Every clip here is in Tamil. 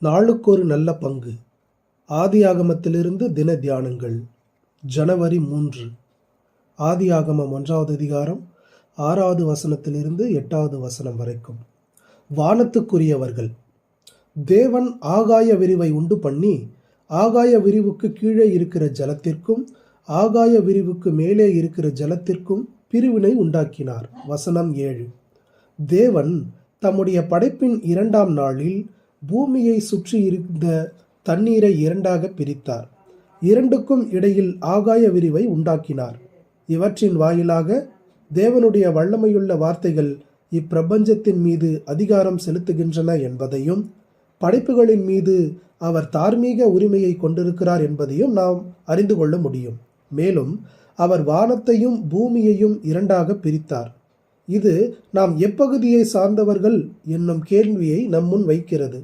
நாளுக்கொரு நல்ல பங்கு. ஆதியாகமத்திலிருந்து தின தியானங்கள். ஜனவரி 3. ஆதியாகமம் 1வது அதிகாரம் 6வது வசனத்திலிருந்து 8வது வசனம் வரைக்கும். வானத்துக்குரியவர்கள். தேவன் ஆகாய விரிவை உண்டு பண்ணி, ஆகாய விரிவுக்கு கீழே இருக்கிற ஜலத்திற்கும் ஆகாய விரிவுக்கு மேலே இருக்கிற ஜலத்திற்கும் பிரிவினை உண்டாக்கினார். வசனம் 7. தேவன் தம்முடைய படைப்பின் 2ஆம் நாளில் பூமியை சுற்றி இருந்த தண்ணீரை இரண்டாக பிரித்தார். இரண்டுக்கும் இடையில் ஆகாய விரிவை உண்டாக்கினார். இவற்றின் வாயிலாக தேவனுடைய வல்லமையுள்ள வார்த்தைகள் இப்பிரபஞ்சத்தின் மீது அதிகாரம் செலுத்துகின்றன என்பதையும், படைப்புகளின் மீது அவர் தார்மீக உரிமையை கொண்டிருக்கிறார் என்பதையும் நாம் அறிந்து கொள்ள முடியும். மேலும் அவர் வானத்தையும் பூமியையும் இரண்டாக பிரித்தார். இது நாம் எப்பகுதியை சார்ந்தவர்கள் என்னும் கேள்வியை நம் முன் வைக்கிறது.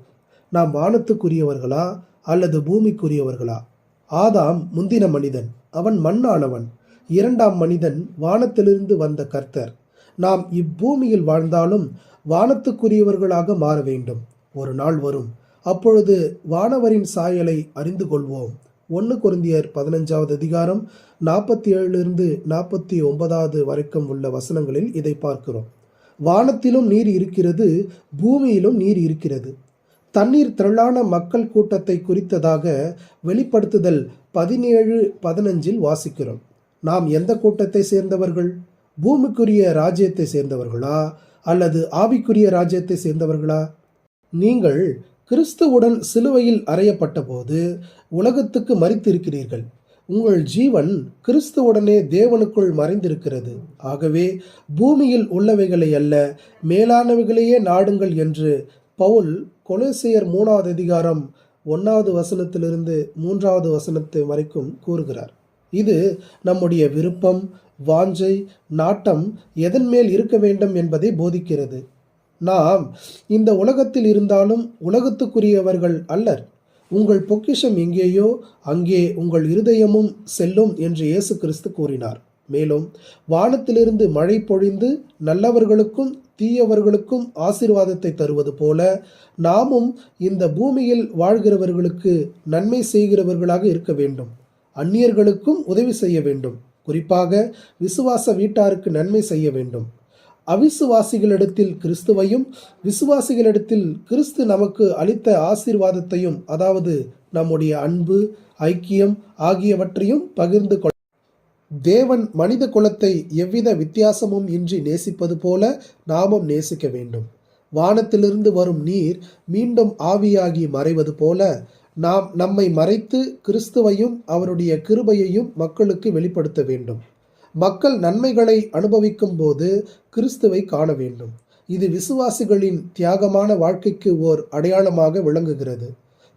நாம் வானத்துக்குரியவர்களா அல்லது பூமிக்குரியவர்களா? ஆதாம் முந்தின மனிதன், அவன் மண்ணானவன். 2ஆம் மனிதன் வானத்திலிருந்து வந்த கர்த்தர். நாம் இப்பூமியில் வாழ்ந்தாலும் வானத்துக்குரியவர்களாக மாற வேண்டும். ஒரு நாள் வரும், அப்பொழுது வானவரின் சாயலை அறிந்து கொள்வோம். 1 கொரிந்தியர் 15வது அதிகாரம் 47லிருந்து 49 வரைக்கும் உள்ள வசனங்களில் இதை பார்க்கிறோம். வானத்திலும் நீர் இருக்கிறது, பூமியிலும் நீர் இருக்கிறது. தண்ணீர் திரளான மக்கள் கூட்டத்தை குறித்ததாக வெளிப்படுத்துதல் 17:15 வாசிக்கிறோம். நாம் எந்த கூட்டத்தை சேர்ந்தவர்கள்? பூமிக்குரிய ராஜ்யத்தை சேர்ந்தவர்களா அல்லது ஆவிக்குரிய ராஜ்யத்தை சேர்ந்தவர்களா? நீங்கள் கிறிஸ்துவுடன் சிலுவையில் அறையப்பட்ட போது உலகத்துக்கு மரித்திருக்கிறீர்கள். உங்கள் ஜீவன் கிறிஸ்துவுடனே தேவனுக்குள் மறைந்திருக்கிறது. ஆகவே பூமியில் உள்ளவைகளை அல்ல, மேலானவைகளையே நாடுங்கள் என்று பவுல் கொலோசியர் 3வது அதிகாரம் 1வது வசனத்திலிருந்து 3வது வசனத்து வரைக்கும் கூறுகிறார். இது நம்முடைய விருப்பம், வாஞ்சை, நாட்டம் எதன் மேல் இருக்க வேண்டும் என்பதை போதிக்கிறது. நாம் இந்த உலகத்தில் இருந்தாலும் உலகத்துக்குரியவர்கள் அல்லர். உங்கள் பொக்கிஷம் எங்கேயோ அங்கே உங்கள் இருதயமும் செல்லும் என்று இயேசு கிறிஸ்து கூறினார். மேலும் வானத்திலிருந்து மழை பொழிந்து நல்லவர்களுக்கும் தீயவர்களுக்கும் ஆசீர்வாதத்தை தருவது போல நாமும் இந்த பூமியில் வாழ்கிறவர்களுக்கு நன்மை செய்கிறவர்களாக இருக்க வேண்டும். அந்நியர்களுக்கும் உதவி செய்ய வேண்டும். குறிப்பாக விசுவாச வீட்டாருக்கு நன்மை செய்ய வேண்டும். அவிசுவாசிகளிடத்தில் கிறிஸ்துவையும் விசுவாசிகளிடத்தில் கிறிஸ்து நமக்கு அளித்த ஆசீர்வாதத்தையும், அதாவது நம்முடைய அன்பு, ஐக்கியம் ஆகியவற்றையும் பகிர்ந்து கொள்ள. தேவன் மனித குலத்தை எவ்வித வித்தியாசமும் இன்றி நேசிப்பது போல நாமும் நேசிக்க வேண்டும். வானத்திலிருந்து வரும் நீர் மீண்டும் ஆவியாகி மறைவது போல நாம் நம்மை மறைத்து கிறிஸ்துவையும் அவருடைய கிருபையையும் மக்களுக்கு வெளிப்படுத்த வேண்டும். மக்கள் நன்மைகளை அனுபவிக்கும் போது கிறிஸ்துவை காண வேண்டும். இது விசுவாசிகளின் தியாகமான வாழ்க்கைக்கு ஓர் அடையாளமாக விளங்குகிறது.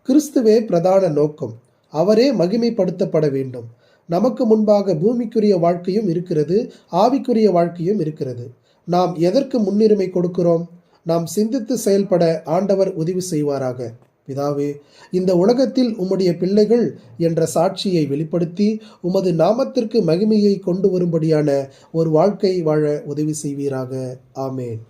கிறிஸ்துவே பிரதான நோக்கம். அவரே மகிமைப்படுத்தப்பட வேண்டும். நமக்கு முன்பாக பூமிக்குரிய வாழ்க்கையும் இருக்கிறது, ஆவிக்குரிய வாழ்க்கையும் இருக்கிறது. நாம் எதற்கு முன்னுரிமை கொடுக்கிறோம்? நாம் சிந்தித்து செயல்பட ஆண்டவர் உதவி செய்வாராக. பிதாவே, இந்த உலகத்தில் உம்முடைய பிள்ளைகள் என்ற சாட்சியை வெளிப்படுத்தி உமது நாமத்திற்கு மகிமையை கொண்டு வரும்படியான ஒரு வாழ்க்கை வாழ உதவி செய்வீராக. ஆமேன்.